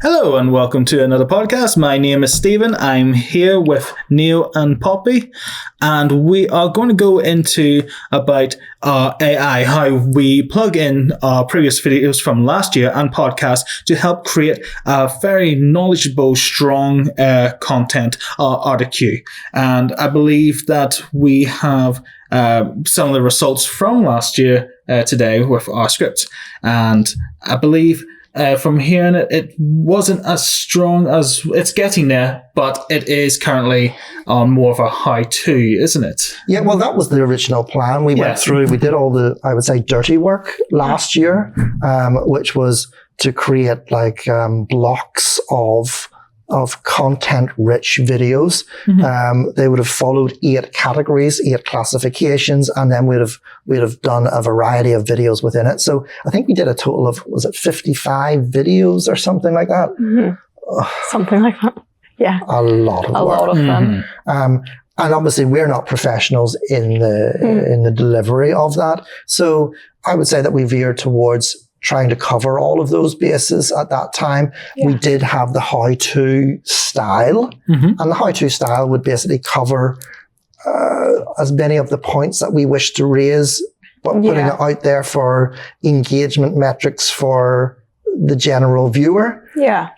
Hello and welcome to another podcast. My name is Stephen. I'm here with Neil and Poppy, and we are going to go into about AI, how we plug in our previous videos from last year and podcasts to help create a very knowledgeable, strong content RDQ. And I believe that we have some of the results from last year today with our script, and I believe from hearing it, it wasn't as strong as it's getting there, but it is currently on more of a how-to, isn't it? Yeah, well, that was the original plan. We went through, we did all the, I would say, dirty work last year, which was to create like blocks of content-rich videos. They would have followed 8 categories, 8 classifications, and then we'd have done a variety of videos within it. So I think we did a total of, was it 55 videos or something like that? Something like that. Yeah. A lot of work. A lot of them. And obviously we're not professionals in the delivery of that. So I would say that we veered towards trying to cover all of those bases at that time. Yeah. We did have the how-to style, and the how-to style would basically cover as many of the points that we wish to raise, but putting it out there for engagement metrics for the general viewer. Yeah.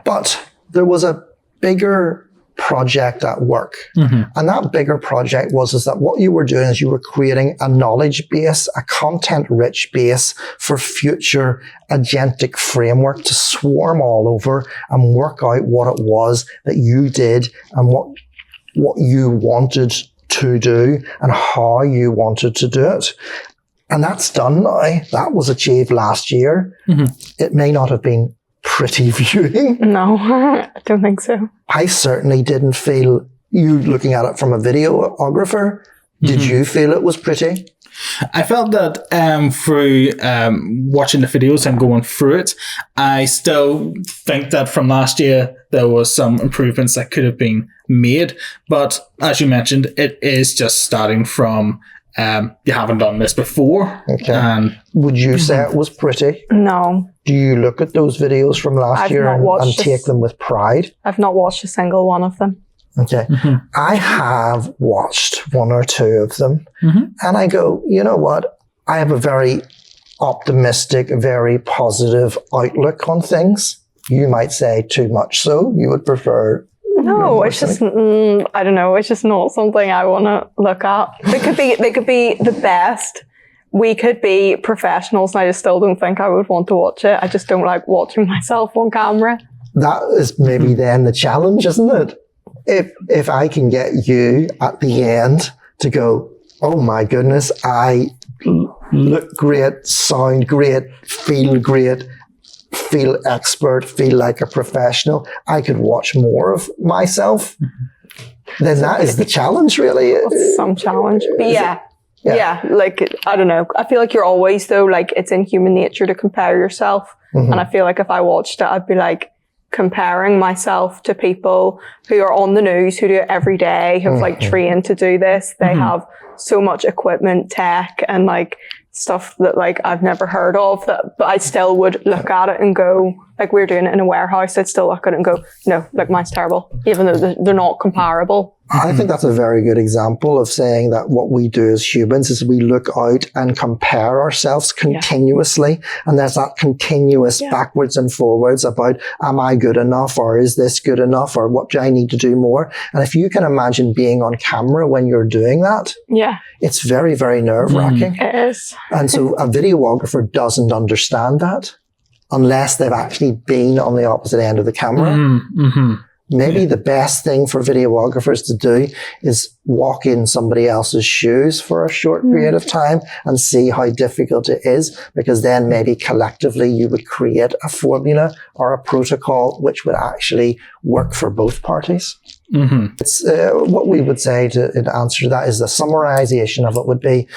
But there was a bigger project at work. And that bigger project was that what you were doing is you were creating a knowledge base, a content-rich base for future agentic framework to swarm all over and work out what it was that you did and what you wanted to do and how you wanted to do it. And that's done now. That was achieved last year. It may not have been pretty viewing. No, I don't think so. I certainly didn't feel, you looking at it from a videographer, did you feel it was pretty? I felt that through watching the videos and going through it, I still think that from last year there was some improvements that could have been made. But as you mentioned, it is just starting from you haven't done this before. Okay. Would you say it was pretty? No. Do you look at those videos from last year and take them with pride? I've not watched a single one of them. Okay. I have watched 1 or 2 of them, and I go, you know what? I have a very optimistic, very positive outlook on things. You might say too much so. You would prefer... No, it's just, I don't know, it's just not something I want to look at. They could be the best. We could be professionals, and I just still don't think I would want to watch it. I just don't like watching myself on camera. That is maybe then the challenge, isn't it? If I can get you at the end to go, oh my goodness, I look great, sound great, feel expert, feel like a professional, I could watch more of myself. Then that is the challenge, really. It's some challenge. But yeah, like, I don't know. I feel like you're always, though, like, it's in human nature to compare yourself. And I feel like if I watched it, I'd be like comparing myself to people who are on the news, who do it every day, who've like trained to do this. They have so much equipment, tech, and like stuff that like I've never heard of, that, but I still would look at it and go, like, we're doing it in a warehouse, I'd still look at it and go, no, like, mine's terrible, even though they're not comparable. I think that's a very good example of saying that what we do as humans is we look out and compare ourselves continuously. And there's that continuous backwards and forwards about, am I good enough, or is this good enough, or what do I need to do more? And if you can imagine being on camera when you're doing that, it's very, very nerve-wracking. It is. And so a videographer doesn't understand that unless they've actually been on the opposite end of the camera. Maybe the best thing for videographers to do is walk in somebody else's shoes for a short period of time and see how difficult it is, because then maybe collectively you would create a formula or a protocol which would actually work for both parties. It's what we would say in answer to that is the summarization of it would be,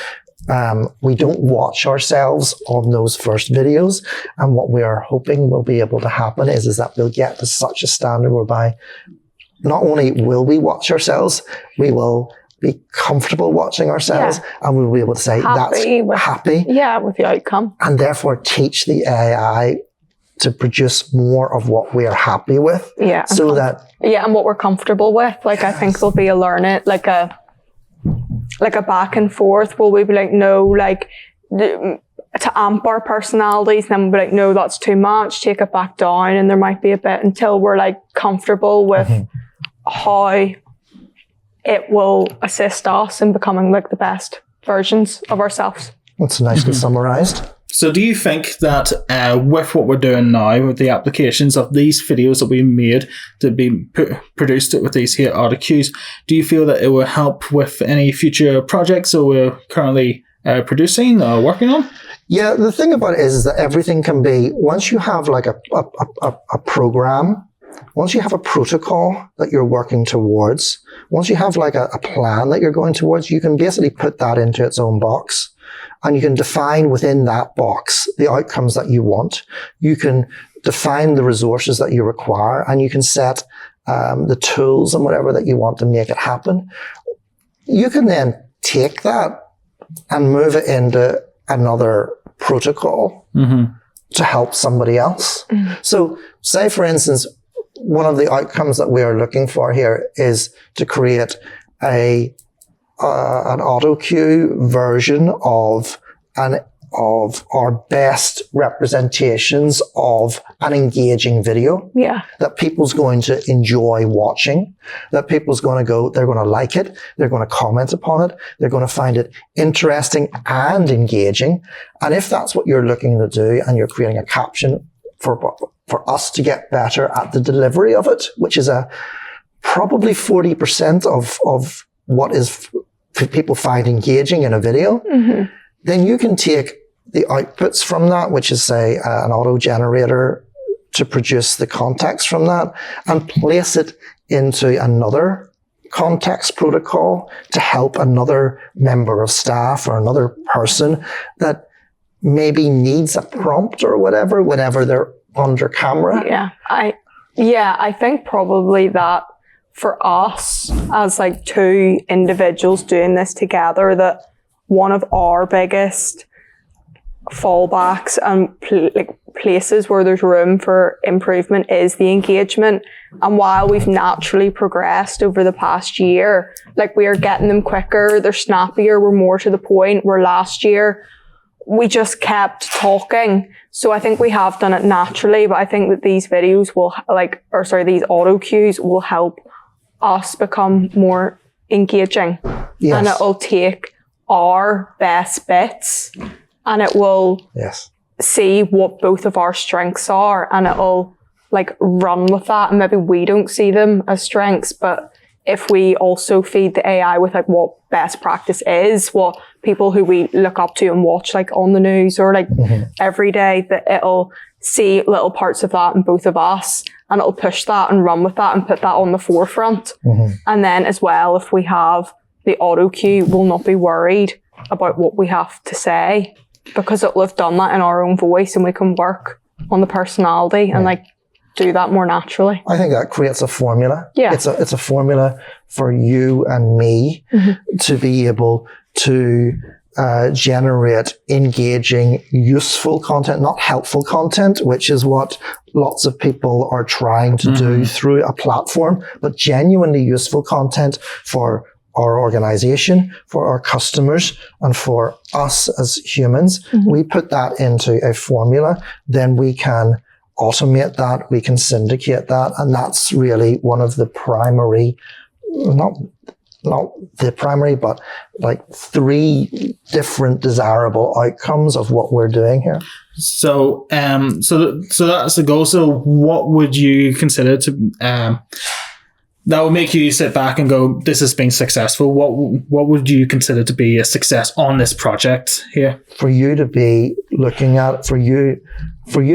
we don't watch ourselves on those first videos, and what we are hoping will be able to happen is that we'll get to such a standard whereby not only will we watch ourselves, we will be comfortable watching ourselves, and we'll be able to say happy with the outcome, and therefore teach the AI to produce more of what we are happy with. Yeah. And what we're comfortable with. Like, I think there'll be a learn it, like a back and forth. Will we be like, no, like, to amp our personalities, then we'll be like, no, that's too much, take it back down. And there might be a bit until we're like comfortable with how it will assist us in becoming like the best versions of ourselves. That's nicely summarized. So do you think that with what we're doing now, with the applications of these videos that we made to be produced with these here autocues, do you feel that it will help with any future projects that we're currently producing or working on? Yeah, the thing about it is that everything can be, once you have like a program, once you have a protocol that you're working towards, once you have like a plan that you're going towards, you can basically put that into its own box. And you can define within that box the outcomes that you want. You can define the resources that you require, and you can set the tools and whatever that you want to make it happen. You can then take that and move it into another protocol to help somebody else. So say, for instance, one of the outcomes that we are looking for here is to create an auto cue version of our best representations of an engaging video. Yeah. That people's going to enjoy watching, that people's going to go, they're going to like it, they're going to comment upon it, they're going to find it interesting and engaging. And if that's what you're looking to do, and you're creating a caption for us to get better at the delivery of it, which is probably 40% of what is people find engaging in a video, then you can take the outputs from that, which is, say, an auto generator to produce the context from that, and place it into another context protocol to help another member of staff or another person that maybe needs a prompt or whatever they're under camera. I think probably that for us as like two individuals doing this together, that one of our biggest fallbacks and places where there's room for improvement is the engagement. And while we've naturally progressed over the past year, like, we are getting them quicker, they're snappier, we're more to the point, where last year we just kept talking. So I think we have done it naturally, but I think that these videos these auto cues will help us become more engaging. Yes. And it'll take our best bits and it will see what both of our strengths are, and it'll like run with that. And maybe we don't see them as strengths, but if we also feed the AI with like what best practice is, what people who we look up to and watch like on the news or like every day, that it'll see little parts of that in both of us, and it'll push that and run with that and put that on the forefront. And then as well, if we have the auto cue, we'll not be worried about what we have to say, because it'll have done that in our own voice, and we can work on the personality and like do that more naturally. I think that creates a formula. Yeah. It's a formula for you and me to be able to generate engaging, useful content, not helpful content, which is what lots of people are trying to do through a platform, but genuinely useful content for our organization, for our customers, and for us as humans. We put that into a formula, then we can automate that, we can syndicate that, and that's really one of the primary, not the primary, but like 3 different desirable outcomes of what we're doing here. So that's the goal. So what would you consider to that would make you sit back and go, this has been successful? What would you consider to be a success on this project here? For you to be looking at it, for you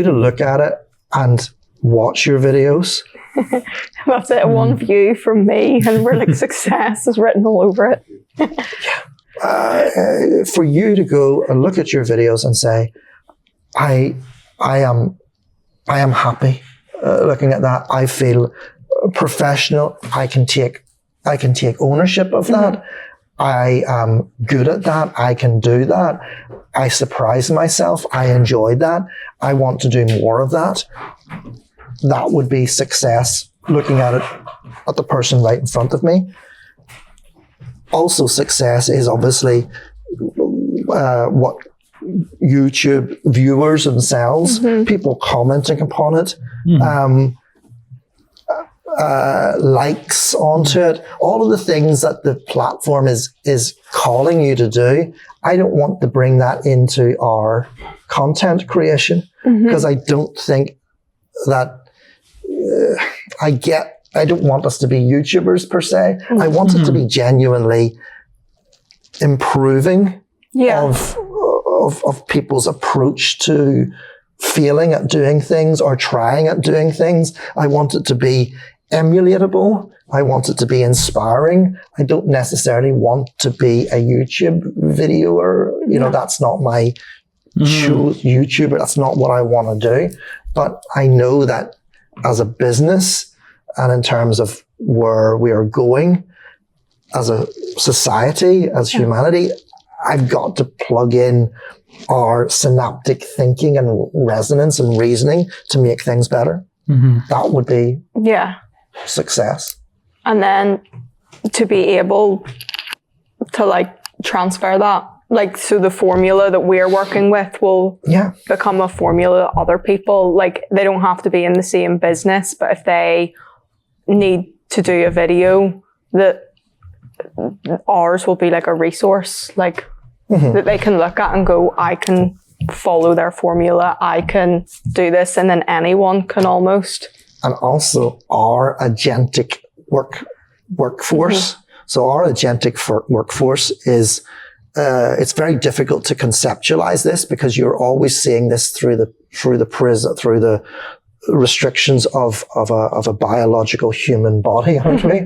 to look at it and watch your videos. That's it, one view from me, and we're like, success is written all over it. For you to go and look at your videos and say, I am happy looking at that. I feel professional. I can take ownership of that. I am good at that. I can do that. I surprise myself. I enjoyed that. I want to do more of that. That would be success, looking at it at the person right in front of me. Also, success is obviously what YouTube viewers themselves, people commenting upon it, likes onto it, all of the things that the platform is calling you to do. I don't want to bring that into our content creation because I don't think that I don't want us to be YouTubers per se. I want it to be genuinely improving of people's approach to feeling at doing things or trying at doing things. I want it to be emulatable. I want it to be inspiring. I don't necessarily want to be a YouTube videoer. That's not my YouTuber. That's not what I want to do. But I know that as a business and in terms of where we are going as a society, as humanity, I've got to plug in our synaptic thinking and resonance and reasoning to make things better. That would be success. And then to be able to transfer that, so the formula that we're working with will become a formula other people, they don't have to be in the same business, but if they need to do a video, that ours will be a resource, that they can look at and go, I can follow their formula, I can do this, and then anyone can almost. And also our agentic workforce. So our agentic workforce is, it's very difficult to conceptualize this because you're always seeing this through the prism, through the restrictions of a biological human body, aren't we?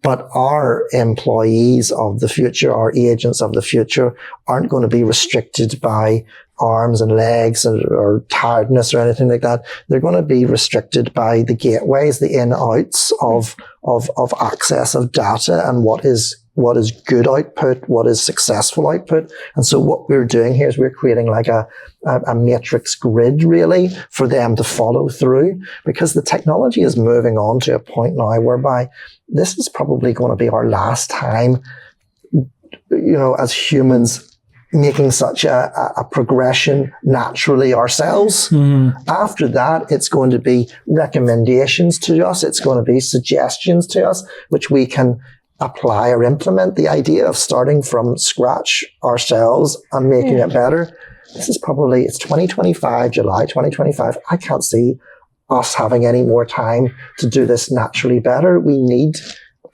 But our employees of the future, our agents of the future, aren't going to be restricted by arms and legs or tiredness or anything like that. They're going to be restricted by the gateways, the in-outs of access of data and what is good output, what is successful output. And so what we're doing here is we're creating a matrix grid really for them to follow through, because the technology is moving on to a point now whereby this is probably going to be our last time, as humans making such a progression naturally ourselves. After that, it's going to be recommendations to us. It's going to be suggestions to us, which we can apply or implement. The idea of starting from scratch ourselves and making it better. This is it's 2025, July 2025. I can't see us having any more time to do this naturally better. We need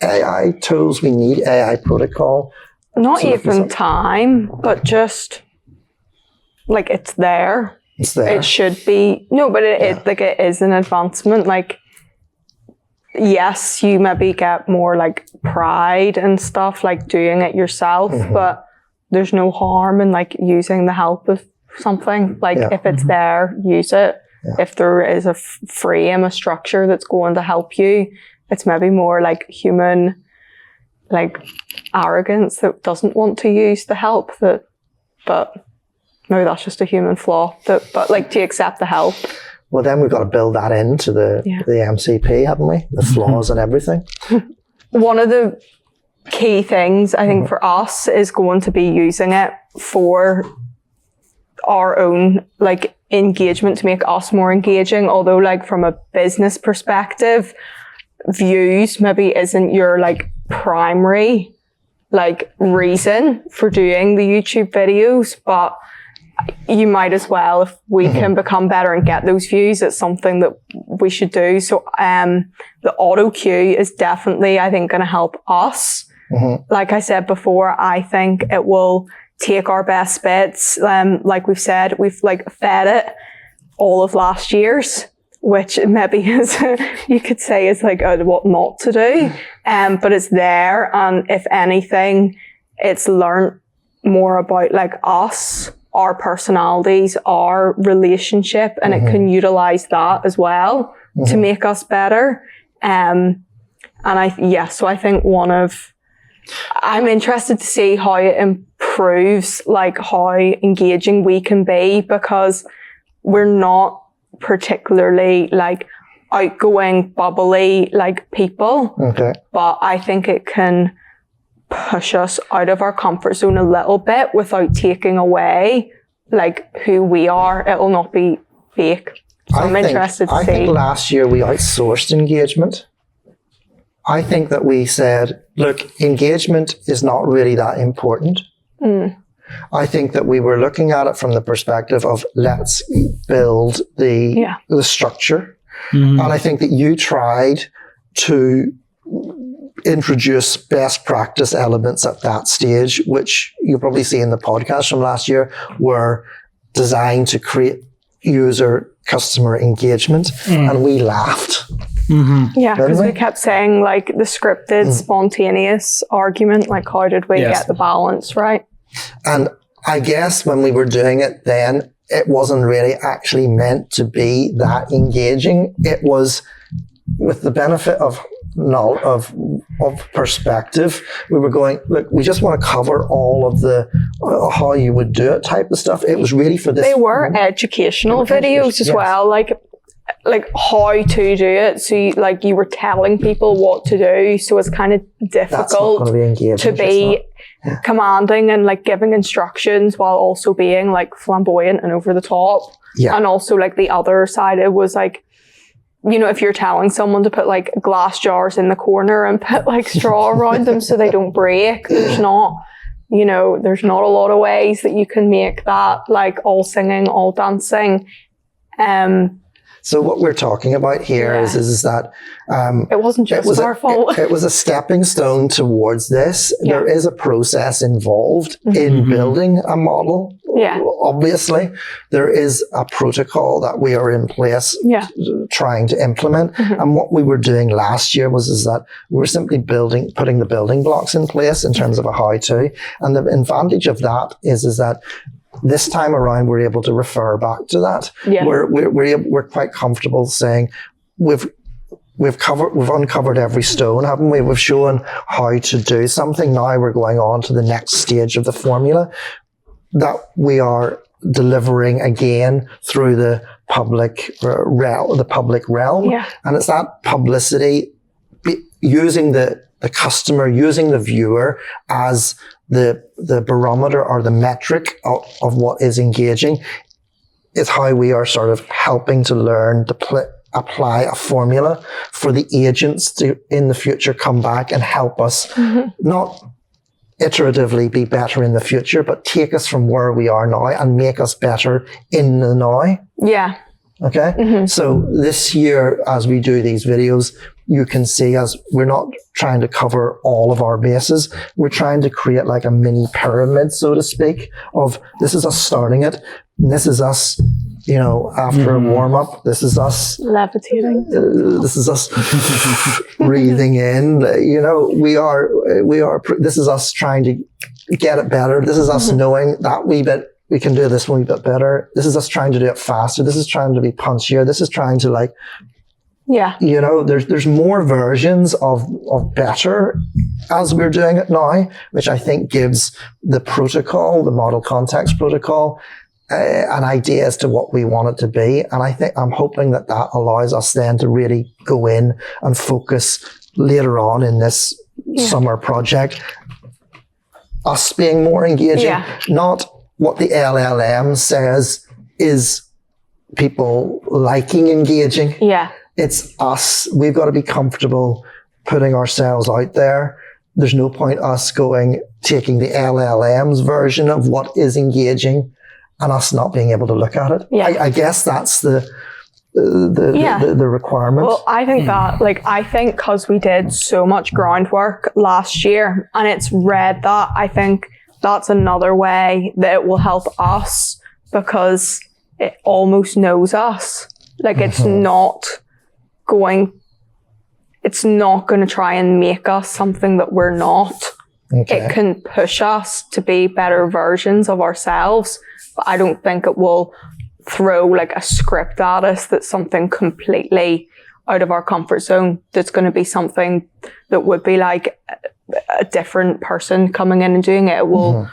AI tools. We need AI protocol. Not even time, but just it's there. It's there. It should be. No, but it is an advancement. Yes, you maybe get more pride and stuff, doing it yourself, but there's no harm in using the help of something. If it's there, use it. If there is a frame, a structure that's going to help you, it's maybe more human arrogance that doesn't want to use the help, but maybe that's just a human flaw, but to accept the help. Well, then we've got to build that into the MCP, haven't we? The flaws and everything. One of the key things I think for us is going to be using it for our own engagement to make us more engaging, although from a business perspective, views maybe isn't your primary reason for doing the YouTube videos, but you might as well, if we can become better and get those views, it's something that we should do. So the auto cue is definitely, I think, going to help us. Like I said before, I think it will take our best bits. Like we've said, we've fed it all of last year's, which maybe is, you could say is what not to do. But it's there. And if anything, it's learned more about us, our personalities, our relationship, and it can utilize that as well to make us better. So I think one of I'm interested to see how it improves, like how engaging we can be, because we're not particularly like outgoing, bubbly like people. Okay. But I think it can push us out of our comfort zone a little bit without taking away like who we are. It'll not be fake. So I'm interested to see. I think last year we outsourced engagement. I think that we said, look, engagement is not really that important. I think that we were looking at it from the perspective of let's build the structure. And I think that you tried to introduce best practice elements at that stage, which you'll probably see in the podcast from last year, were designed to create customer engagement. And we laughed. Yeah, because we kept saying like the scripted, spontaneous argument, like how did we get the balance right? And I guess when we were doing it then, it wasn't really actually meant to be that engaging. It was with the benefit of perspective. We were going, look, we just want to cover all of the how you would do it type of stuff. It was really for this. They were educational videos as well, like how to do it. So you were telling people what to do. So it's kind of difficult to be commanding and like giving instructions while also being like flamboyant and over the top. Yeah. And also like the other side, it was like, you know, if you're telling someone to put like glass jars in the corner and put like straw around them so they don't break, there's not a lot of ways that you can make that like all singing, all dancing. So what we're talking about here is that it wasn't just our fault. It was a stepping stone towards this. Yeah. There is a process involved in building a model. Yeah. Obviously, there is a protocol that we are in place trying to implement. And what we were doing last year was that we were simply putting the building blocks in place in terms of a how-to. And the advantage of that is that this time around, we're able to refer back to that. Yeah. We're quite comfortable saying we've uncovered every stone, haven't we? We've shown how to do something. Now we're going on to the next stage of the formula that we are delivering again through the public realm. Yeah. And it's that publicity, using the customer, using the viewer as the barometer or the metric of what is engaging, is how we are sort of helping to learn to apply a formula for the agents to in the future come back and help us not iteratively be better in the future, but take us from where we are now and make us better in the now. Yeah. Okay. So this year, as we do these videos, you can see as we're not trying to cover all of our bases. We're trying to create like a mini pyramid, so to speak, of this is us starting it. And this is us, after a warm up. This is us levitating. This is us breathing in. This is us trying to get it better. This is us knowing that wee bit. We can do this one wee bit better. This is us trying to do it faster. This is trying to be punchier. This is trying to there's more versions of better as we're doing it now, which I think gives the protocol, the model context protocol, an idea as to what we want it to be. And I'm hoping that allows us then to really go in and focus later on in this summer project, us being more engaging, not what the LLM says is people liking engaging. Yeah. It's us. We've got to be comfortable putting ourselves out there. There's no point us taking the LLM's version of what is engaging and us not being able to look at it. Yeah. I guess that's the requirement. Well, I think I think because we did so much groundwork last year and it's read that, I think that's another way that it will help us because it almost knows us. Like it's not going to try and make us something that we're not. Okay. It can push us to be better versions of ourselves, but I don't think it will throw like a script at us that's something completely out of our comfort zone. That's going to be something that would be like a different person coming in and doing it. It will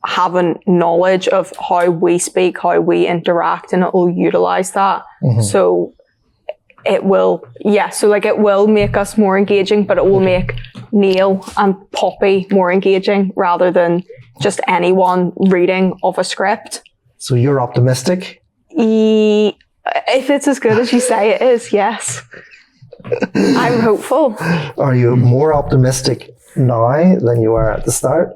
have a knowledge of how we speak, how we interact, and it will utilize that. So it will, it will make us more engaging, but it will make Neil and Poppy more engaging rather than just anyone reading of a script. So you're optimistic? If it's as good as you say it is, yes. I'm hopeful. Are you more optimistic now than you were at the start?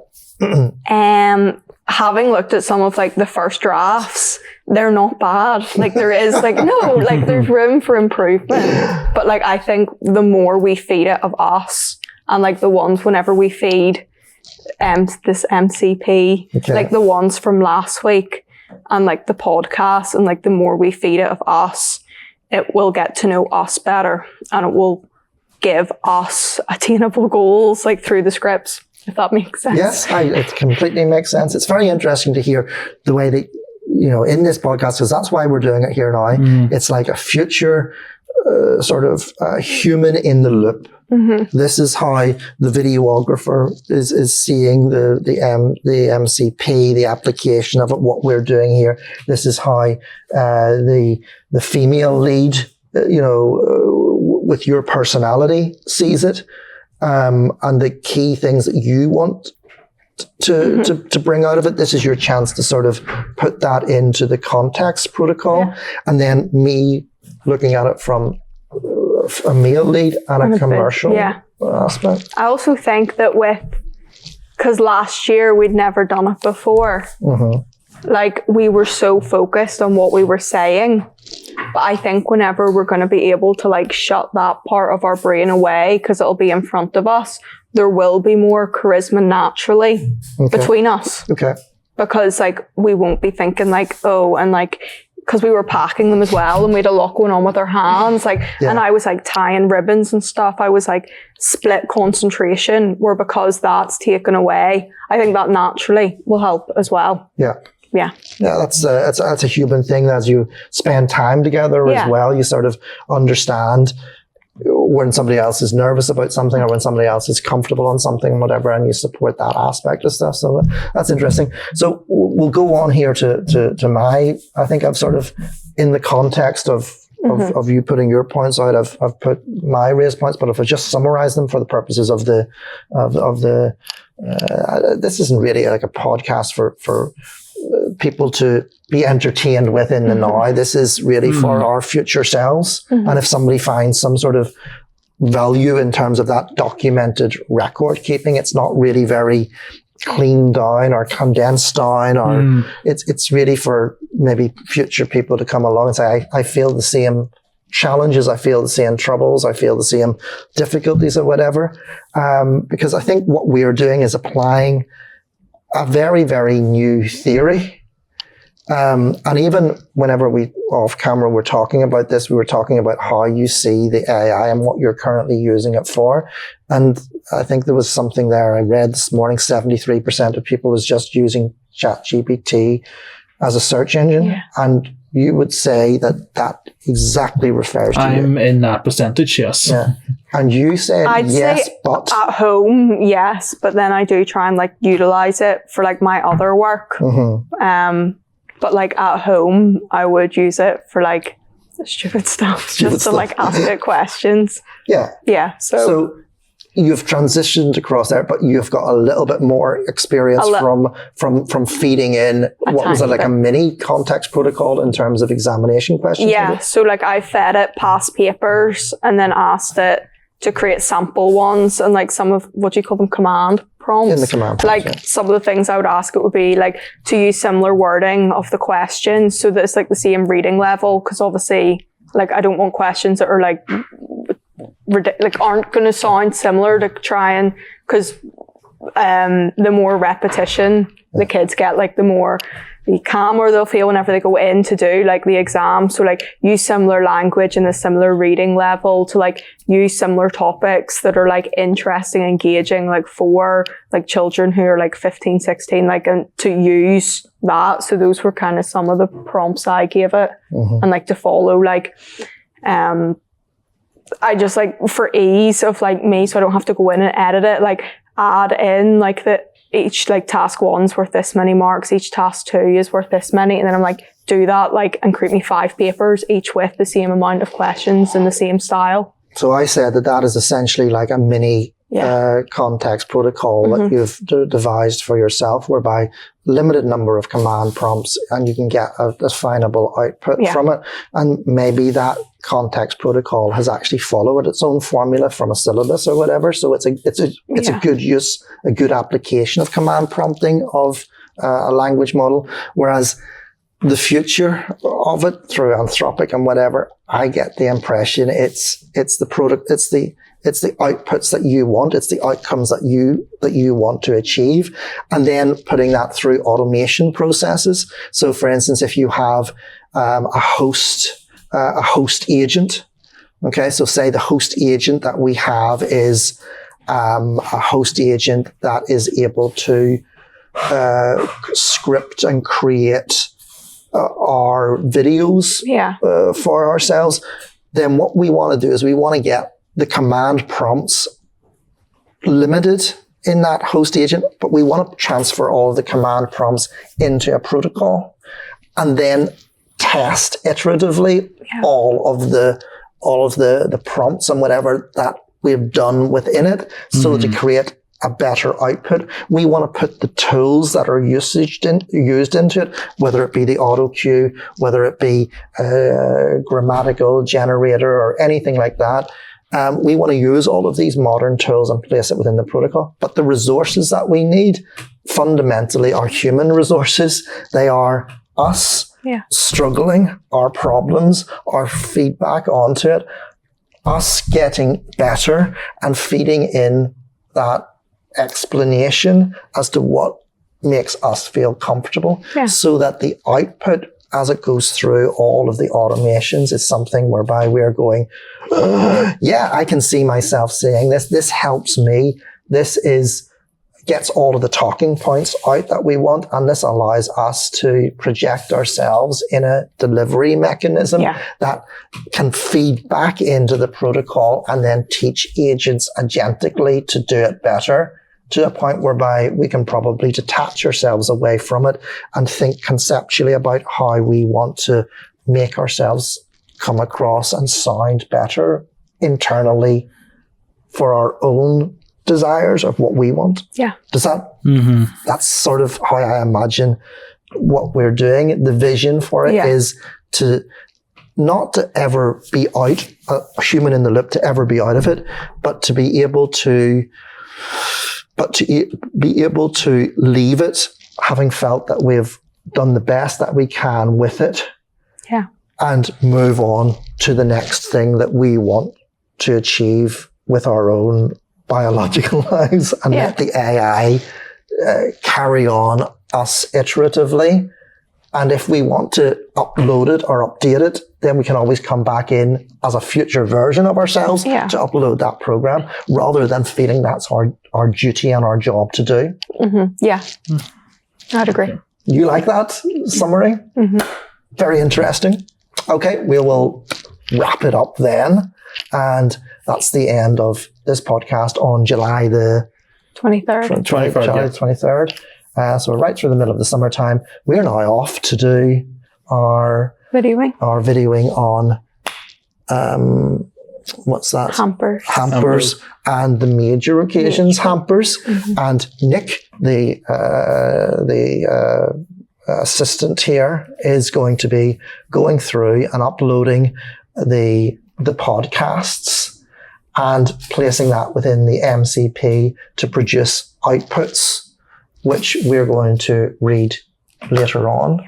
Having looked at some of like the first drafts, they're not bad. Like there is like, no, like there's room for improvement. But like, I think the more we feed it of us, and like the ones whenever we feed this MCP, like the ones from last week and like the podcast, and like the more we feed it of us, it will get to know us better, and it will give us attainable goals like through the scripts, if that makes sense. Yes, it completely makes sense. It's very interesting to hear the way that, you know, in this podcast, because that's why we're doing it here now. It's like a future sort of human in the loop. This is how the videographer is seeing the MCP, the application of it, what we're doing here. This is how the female lead, you know, with your personality sees it, and the key things that you want to bring out of it. This is your chance to sort of put that into the context protocol, and then me looking at it from a male lead and a commercial aspect. I also think that because last year we'd never done it before, like we were so focused on what we were saying. But I think whenever we're going to be able to like shut that part of our brain away, because it'll be in front of us, there will be more charisma naturally between us. Because like we won't be thinking like, oh, and like, because we were packing them as well, and we had a lot going on with our hands, like, and I was like tying ribbons and stuff. I was like split concentration, where because that's taken away, I think that naturally will help as well. Yeah, that's a human thing. As you spend time together as well, you sort of understand when somebody else is nervous about something, or when somebody else is comfortable on something, whatever, and you support that aspect of stuff. So that's interesting. So we'll go on here to my, I think I've sort of, in the context of you putting your points out, I've put my raised points, but if I just summarize them for the purposes of the this isn't really like a podcast for people to be entertained with in the now. This is really for our future selves. And if somebody finds some sort of value in terms of that documented record keeping, it's not really very cleaned down or condensed down, or it's really for maybe future people to come along and say, I feel the same challenges, I feel the same troubles, I feel the same difficulties or whatever. Because I think what we're doing is applying a very, very new theory. And even whenever we off camera were talking about this, we were talking about how you see the AI and what you're currently using it for. And I think there was something there I read this morning, 73% of people was just using Chat GPT as a search engine. And you would say that exactly refers to I'm in that percentage, yes. And you said I'd yes, say but at home, yes, but then I do try and like utilize it for like my other work. But like at home, I would use it for like stupid stuff, just to like ask it questions. So you've transitioned across there, but you've got a little bit more experience from feeding in, what was it, like a mini context protocol in terms of examination questions? So like I fed it past papers and then asked it to create sample ones and like some of, what do you call them, command prompts? In the command prompts, like some of the things I would ask it would be like to use similar wording of the questions so that it's like the same reading level, because obviously like I don't want questions that are like aren't going to sound similar, to try and, because the more repetition the kids get, like the more the calmer they'll feel whenever they go in to do like the exam. So like use similar language and a similar reading level to like use similar topics that are like interesting, engaging, like for like children who are like 15, 16, like, and to use that. So those were kind of some of the prompts I gave it, and like to follow like, I just like for ease of like me, so I don't have to go in and edit it. Like add in like that each like task 1's worth this many marks, each task 2 is worth this many, and then I'm like, do that like and create me 5 papers, each with the same amount of questions in the same style. So I said that is essentially like a mini context protocol that you've devised for yourself, whereby limited number of command prompts and you can get a definable output from it. And maybe that context protocol has actually followed its own formula from a syllabus or whatever. So it's a good use, a good application of command prompting of a language model. Whereas the future of it through Anthropic and whatever, I get the impression it's the product, it's the outputs that you want, it's the outcomes that you want to achieve, and then putting that through automation processes. So for instance, if you have a host agent, okay, so say the host agent that we have is a host agent that is able to script and create our videos for ourselves, then what we want to do is we want to get the command prompts limited in that host agent, but we want to transfer all of the command prompts into a protocol and then test iteratively all of the prompts and whatever that we've done within it, so to create a better output. We want to put the tools that are used into it, whether it be the auto cue, whether it be a grammatical generator or anything like that. We want to use all of these modern tools and place it within the protocol. But the resources that we need fundamentally are human resources. They are us struggling, our problems, our feedback onto it, us getting better and feeding in that explanation as to what makes us feel comfortable, so that the output as it goes through all of the automations is something whereby we're going, I can see myself saying this. This helps me. This gets all of the talking points out that we want. And this allows us to project ourselves in a delivery mechanism that can feed back into the protocol and then teach agents agentically to do it better, to a point whereby we can probably detach ourselves away from it and think conceptually about how we want to make ourselves come across and sound better internally for our own desires of what we want. Does that, that's sort of how I imagine what we're doing. The vision for it is to not to ever be out, a human in the loop to ever be out of it, but to be able to leave it, having felt that we've done the best that we can with it, and move on to the next thing that we want to achieve with our own biological lives, and let the AI carry on us iteratively. And if we want to upload it or update it, then we can always come back in as a future version of ourselves to upload that program, rather than feeling that's our duty and our job to do. I'd agree. You like that summary? Very interesting. Okay, we will wrap it up then. And that's the end of this podcast on July the 23rd. 23rd. So we're right through the middle of the summertime. We're now off to do our videoing on, what's that? Hampers and the major occasions hampers. And Nick, the assistant here, is going to be going through and uploading the podcasts and placing that within the MCP to produce outputs, which we're going to read later on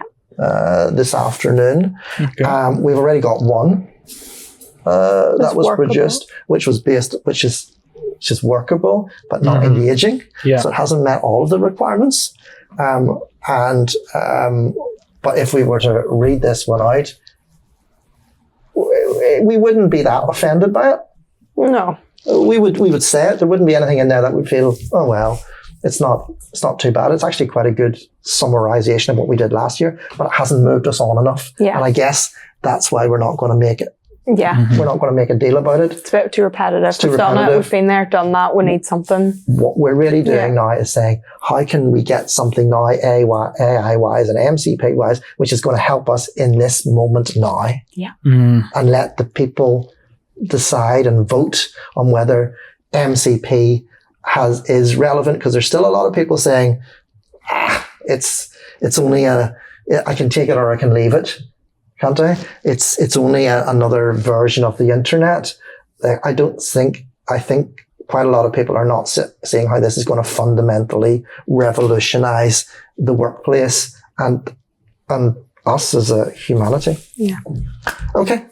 this afternoon. We've already got one that was workable. Produced, which is workable, but not engaging. So it hasn't met all of the requirements. But if we were to read this one out, we wouldn't be that offended by it. No. We would say it. There wouldn't be anything in there that would feel, oh well, it's not too bad. It's actually quite a good summarization of what we did last year, but it hasn't moved us on enough. And I guess that's why we're not going to make it Yeah. We're not going to make a deal about it. It's a bit too repetitive. Too We've done it. repetitive. We've been there, done that. We need something. What we're really doing now is saying, how can we get something now AI-wise and MCP-wise, which is going to help us in this moment now? Yeah. And let the people decide and vote on whether MCP is relevant, because there's still a lot of people saying, it's only I can take it or I can leave it. Can't I? It's only another version of the internet. I think quite a lot of people are not seeing how this is going to fundamentally revolutionize the workplace and us as a humanity. Yeah. Okay.